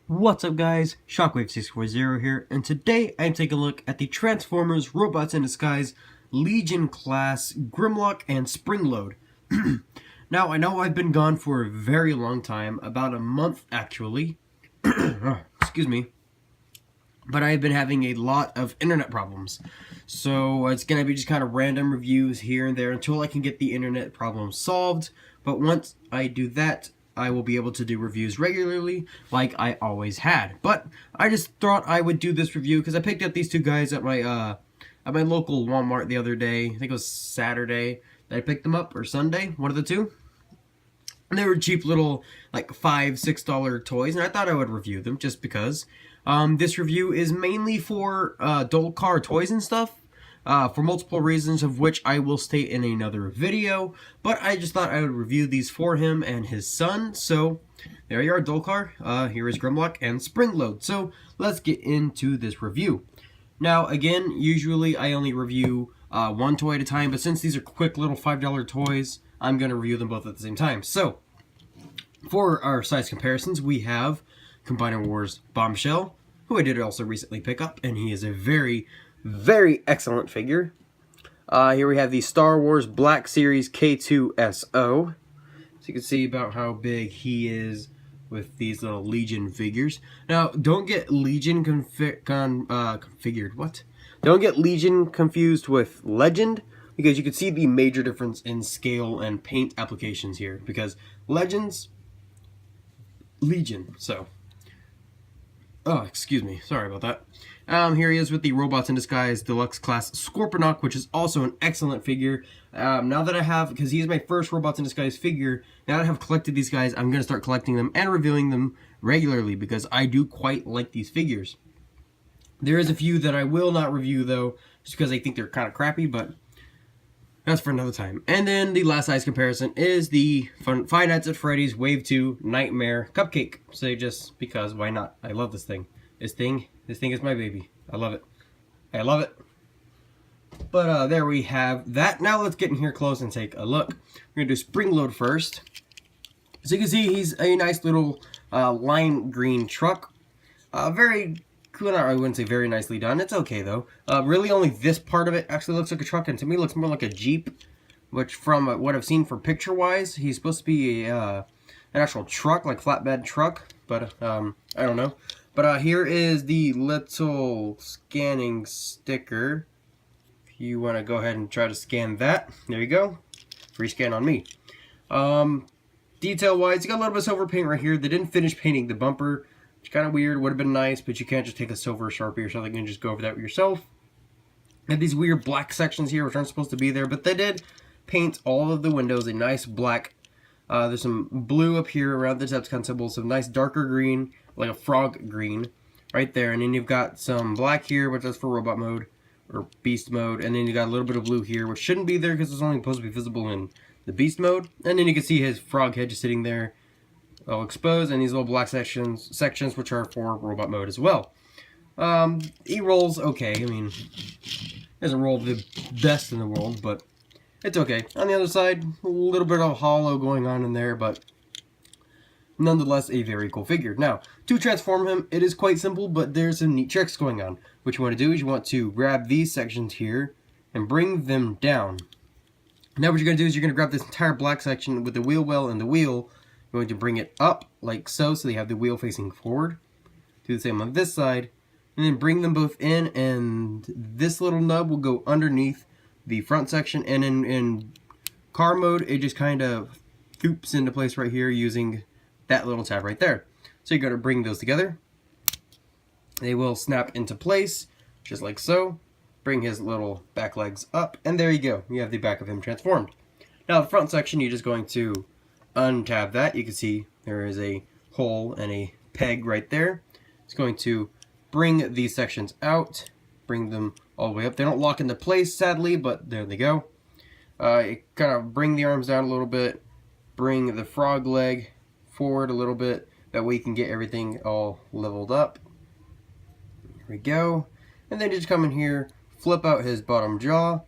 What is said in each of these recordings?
What's up guys, Shockwave640 here, and today I'm taking a look at the Transformers Robots in Disguise Legion class Grimlock and Springload. Now I know I've been gone for a very long time, about a month actually, excuse me, but I've been having a lot of internet problems. So it's going to be just kind of random reviews here and there until I can get the internet problem solved, but once I do that, I will be able to do reviews regularly like I always had. But I just thought I would do this review because I picked up these two guys at my local Walmart the other day. I think it was Saturday that I picked them up, or Sunday, one of the two. And they were cheap little like $5-6 toys, and I thought I would review them just because. This review is mainly for adult car toys and stuff. For multiple reasons, of which I will state in another video, but I just thought I would review these for him and his son. So there you are, Dolcar. Here is Grimlock and Springload. So let's get into this review. Now again, usually I only review one toy at a time, but since these are quick little $5 toys, I'm going to review them both at the same time. So for our size comparisons, we have Combiner Wars Bombshell, who I did also recently pick up, and he is a very excellent figure. Here we have the Star Wars Black Series K2SO. So you can see about how big he is with these little Legion figures. Now, don't get Legion configured. What? Don't get Legion confused with Legend, because you can see the major difference in scale and paint applications here. Because Legion. So. Oh, excuse me. Sorry about that. Here he is with the Robots in Disguise Deluxe Class Scorponok, which is also an excellent figure. Now that I have, because he is my first Robots in Disguise figure, now that I have collected these guys, I'm going to start collecting them and reviewing them regularly, because I do quite like these figures. There is a few that I will not review, though, just because I think they're kind of crappy, but that's for another time. And then the last size comparison is the Five Nights at Freddy's Wave 2 Nightmare Cupcake. So just because, why not? I love this thing. This thing is my baby. I love it. I love it. But there we have that. Now let's get in here close and take a look. We're going to do Springload first. So you can see he's a nice little lime green truck. Very cool. I wouldn't say very nicely done. It's okay though. Really only this part of it actually looks like a truck, and to me it looks more like a Jeep. Which from what I've seen for picture-wise, he's supposed to be an actual truck, like flatbed truck. But I don't know. But here is the little scanning sticker. If you want to go ahead and try to scan that, there you go. Free scan on me. Detail-wise, you got a little bit of silver paint right here. They didn't finish painting the bumper. It's kind of weird. Would have been nice, but you can't just take a silver Sharpie or something and just go over that with yourself. You have these weird black sections here, which aren't supposed to be there, but they did paint all of the windows a nice black. There's some blue up here around the Decepticon symbol, some nice darker green, like a frog green, right there. And then you've got some black here, which is for robot mode, or beast mode. And then you got a little bit of blue here, which shouldn't be there because it's only supposed to be visible in the beast mode. And then you can see his frog head just sitting there, all exposed, and these little black sections which are for robot mode as well. He rolls okay. I mean, he doesn't roll the best in the world, but it's okay. On the other side, a little bit of hollow going on in there, but nonetheless a very cool figure. Now, to transform him, it is quite simple, but there's some neat tricks going on. What you want to do is you want to grab these sections here and bring them down. Now what you're going to do is you're going to grab this entire black section with the wheel well and the wheel. You're going to bring it up like so, so you have the wheel facing forward. Do the same on this side, and then bring them both in, and this little nub will go underneath the front section, and in car mode it just kind of foops into place right here using that little tab right there. So you're going to bring those together. They will snap into place just like so. Bring his little back legs up, and there you go. You have the back of him transformed. Now the front section, you're just going to untab that. You can see there is a hole and a peg right there. It's going to bring these sections out, bring them all the way up. They don't lock into place, sadly, but there they go. You kind of bring the arms down a little bit, bring the frog leg forward a little bit. That way you can get everything all leveled up. There we go. And then just come in here, flip out his bottom jaw,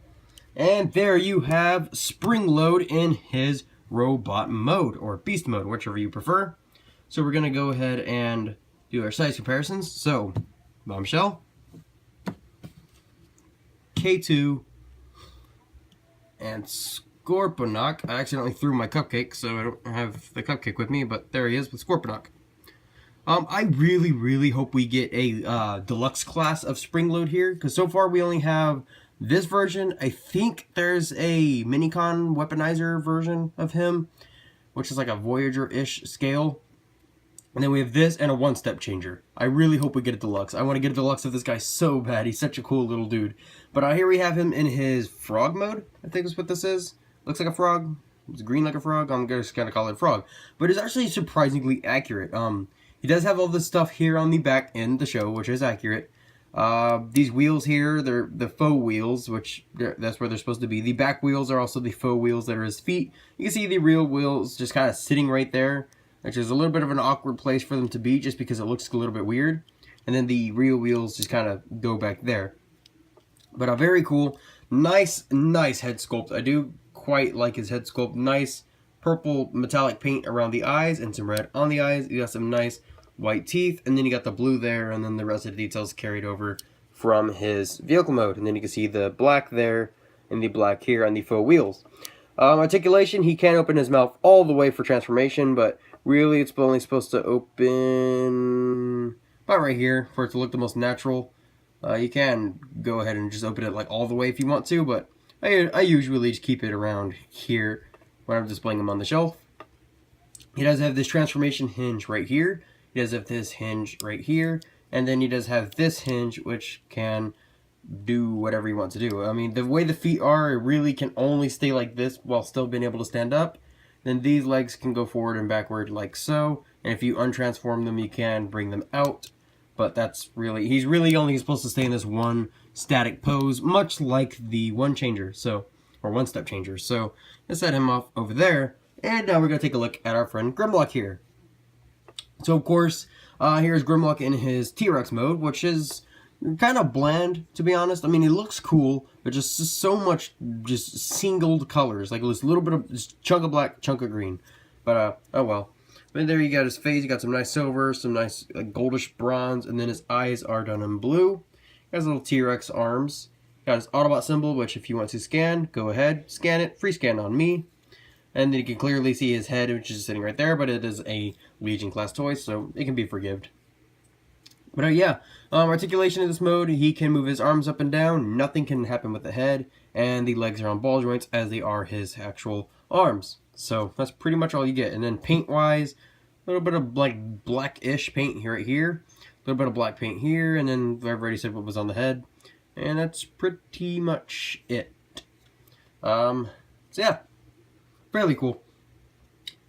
and there you have Springload in his robot mode, or beast mode, whichever you prefer. So we're going to go ahead and do our size comparisons. So, Bombshell, K2, and Scorponok. I accidentally threw my cupcake, so I don't have the cupcake with me, but there he is with Scorponok. I really, really hope we get a deluxe class of Springload here, because so far we only have this version. I think there's a Minicon weaponizer version of him, which is like a Voyager-ish scale. And then we have this and a one-step changer. I really hope we get a deluxe. I want to get a deluxe of this guy so bad. He's such a cool little dude. But here we have him in his frog mode, I think is what this is. Looks like a frog. It's green like a frog. I'm just going to call it a frog. But it's actually surprisingly accurate. He does have all this stuff here on the back in the show, which is accurate. These wheels here, they're the faux wheels, which that's where they're supposed to be. The back wheels are also the faux wheels that are his feet. You can see the real wheels just kind of sitting right there, which is a little bit of an awkward place for them to be just because it looks a little bit weird. And then the real wheels just kind of go back there. But very cool. Nice head sculpt. I do quite like his head sculpt. Nice purple metallic paint around the eyes and some red on the eyes. You got some nice white teeth, and then you got the blue there, and then the rest of the details carried over from his vehicle mode. And then you can see the black there and the black here on the faux wheels. Articulation, he can't open his mouth all the way for transformation, but really it's only supposed to open about right here for it to look the most natural. You can go ahead and just open it like all the way if you want to, but I usually just keep it around here when I'm displaying him on the shelf. He does have this transformation hinge right here. He does have this hinge right here, and then he does have this hinge, which can do whatever he wants to do. I mean, the way the feet are, it really can only stay like this while still being able to stand up. Then these legs can go forward and backward like so, and if you untransform them, you can bring them out. But that's really, he's really only supposed to stay in this one static pose, much like the one changer, or one step changer. So let's set him off over there, and now we're going to take a look at our friend Grimlock here. So, of course, here's Grimlock in his T-Rex mode, which is kind of bland, to be honest. I mean, he looks cool, but just so much just singled colors. Like, this little bit of just chunk of black, chunk of green. But, oh well. But there you got his face. You got some nice silver, some nice goldish bronze, and then his eyes are done in blue. He has little T-Rex arms. Got his Autobot symbol, which if you want to scan, go ahead, scan it. Free scan on me. And then you can clearly see his head, which is sitting right there, but it is a Legion class toy, so it can be forgived. But yeah, articulation in this mode, he can move his arms up and down. Nothing can happen with the head, and the legs are on ball joints as they are his actual arms. So that's pretty much all you get. And then paint-wise, a little bit of like blackish paint here, right here, a little bit of black paint here, and then I've already said what was on the head, and that's pretty much it. So yeah. Fairly cool.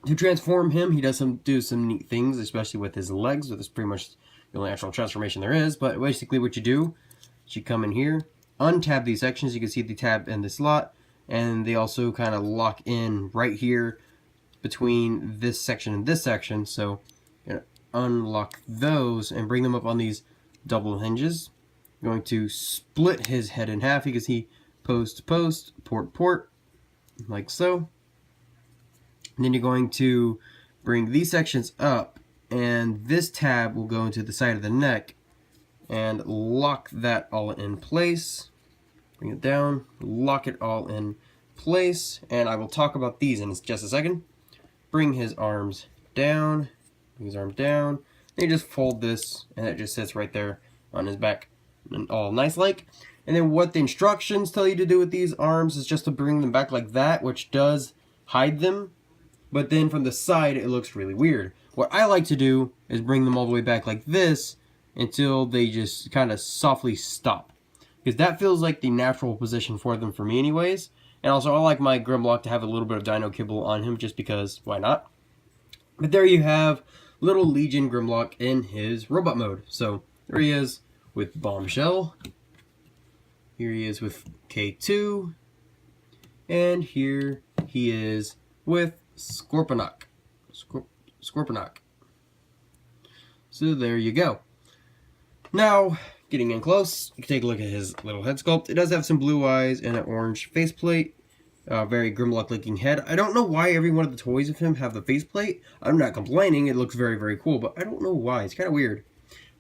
To transform him, he does do some neat things, especially with his legs. That's pretty much the only actual transformation there is. But basically what you do is you come in here, untab these sections. You can see the tab in the slot. And they also kind of lock in right here between this section and this section. So you're going to unlock those and bring them up on these double hinges. You're going to split his head in half. You can see post to post, port to port, like so. And then you're going to bring these sections up, and this tab will go into the side of the neck and lock that all in place. Bring it down, lock it all in place, and I will talk about these in just a second. Bring his arms down, bring his arms down, and you just fold this, and it just sits right there on his back, and all nice like. And then what the instructions tell you to do with these arms is just to bring them back like that, which does hide them. But then from the side, it looks really weird. What I like to do is bring them all the way back like this until they just kind of softly stop. Because that feels like the natural position for them for me anyways. And also, I like my Grimlock to have a little bit of dino kibble on him just because, why not? But there you have little Legion Grimlock in his robot mode. So, there he is with Bombshell. Here he is with K2. And here he is with Scorponok. Scorponok. So there you go. Now, getting in close, you can take a look at his little head sculpt. It does have some blue eyes and an orange faceplate. Very Grimlock-looking head. I don't know why every one of the toys of him have the faceplate. I'm not complaining. It looks very, very cool, but I don't know why. It's kind of weird.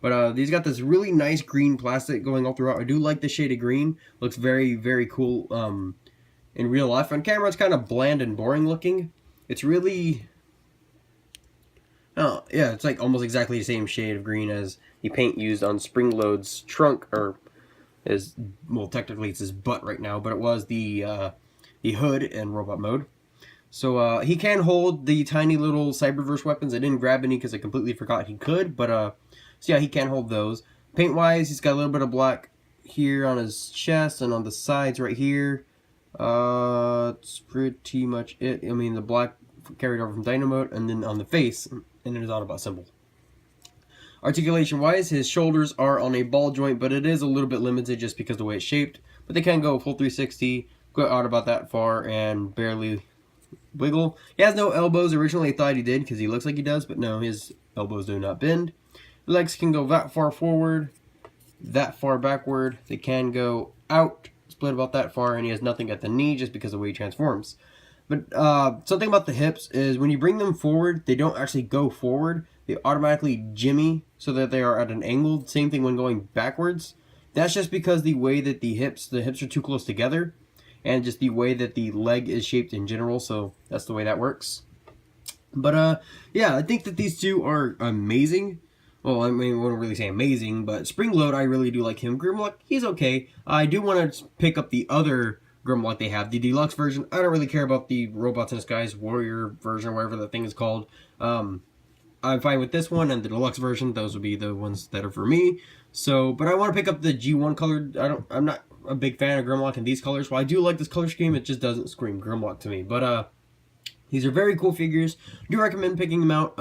But these got this really nice green plastic going all throughout. I do like the shade of green. Looks very, very cool in real life. On camera, it's kind of bland and boring looking. It's really... Oh, yeah, it's like almost exactly the same shade of green as the paint used on Springload's trunk, or is, well, technically it's his butt right now, but it was the hood in robot mode. So he can hold the tiny little Cyberverse weapons. I didn't grab any because I completely forgot he could, but so yeah, he can hold those. Paint-wise, he's got a little bit of black here on his chest and on the sides right here. It's pretty much it. I mean, the black carried over from Dynamo, and then on the face, and then his Autobot symbol. Articulation-wise, his shoulders are on a ball joint, but it is a little bit limited just because of the way it's shaped. But they can go full 360, go out about that far, and barely wiggle. He has no elbows. Originally I thought he did because he looks like he does, but no, his elbows do not bend. The legs can go that far forward, that far backward. They can go out, split about that far, and he has nothing at the knee just because of the way he transforms. But something about the hips is when you bring them forward, they don't actually go forward. They automatically jimmy so that they are at an angle. Same thing when going backwards. That's just because the way that the hips are too close together, and just the way that the leg is shaped in general. So that's the way that works. But yeah, I think that these two are amazing. Well, I mean, I wouldn't really say amazing, but Springload, I really do like him. Grimlock, he's okay. I do want to pick up the other Grimlock they have, the deluxe version. I don't really care about the Robots in Disguise Warrior version, or whatever that thing is called. I'm fine with this one and the deluxe version. Those would be the ones that are for me. So, but I want to pick up the G1 colored. I'm not a big fan of Grimlock in these colors. While I do like this color scheme, it just doesn't scream Grimlock to me. But these are very cool figures. I do recommend picking them out.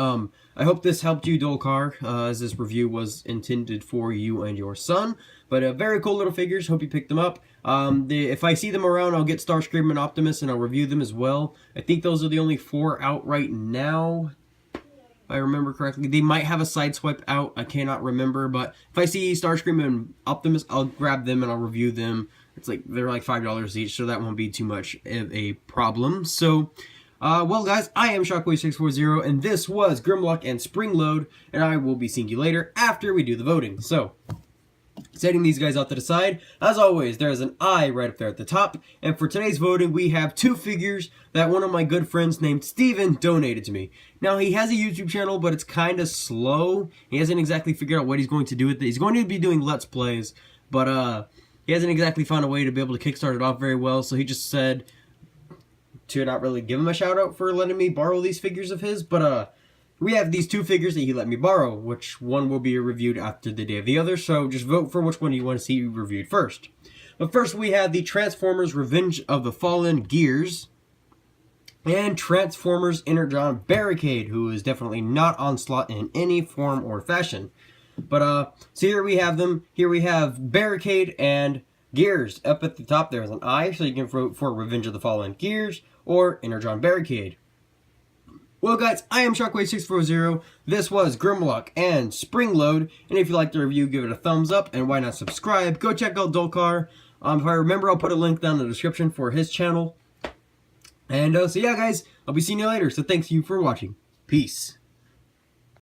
I hope this helped you, Dolcar, as this review was intended for you and your son. But very cool little figures. Hope you picked them up. If I see them around, I'll get Starscream and Optimus, and I'll review them as well. I think those are the only 4 out right now, if I remember correctly. They might have a Sideswipe out. I cannot remember. But if I see Starscream and Optimus, I'll grab them and I'll review them. It's like they're like $5 each, so that won't be too much of a problem. So... well guys, I am Shockwave640, and this was Grimlock and Springload, and I will be seeing you later after we do the voting. So, setting these guys out to the side, as always, there's an I right up there at the top, and for today's voting, we have 2 figures that one of my good friends named Steven donated to me. Now, he has a YouTube channel, but it's kind of slow. He hasn't exactly figured out what he's going to do with it. He's going to be doing Let's Plays, but he hasn't exactly found a way to be able to kickstart it off very well, so he just said to not really give him a shout out for letting me borrow these figures of his, but we have these 2 figures that he let me borrow, which one will be reviewed after the day of the other, so just vote for which one you want to see reviewed first. But first we have the Transformers Revenge of the Fallen Gears, and Transformers Energon Barricade, who is definitely not Onslaught in any form or fashion. But so here we have them. Here we have Barricade and Gears. Up at the top there is an I, so you can vote for Revenge of the Fallen Gears or Energon Barricade. Well guys, I am Shockwave640. This was Grimlock and Springload, and if you liked the review, give it a thumbs up, and why not subscribe? Go check out Dolcar. If I remember, I'll put a link down in the description for his channel. And so yeah guys, I'll be seeing you later, so thanks you for watching. Peace.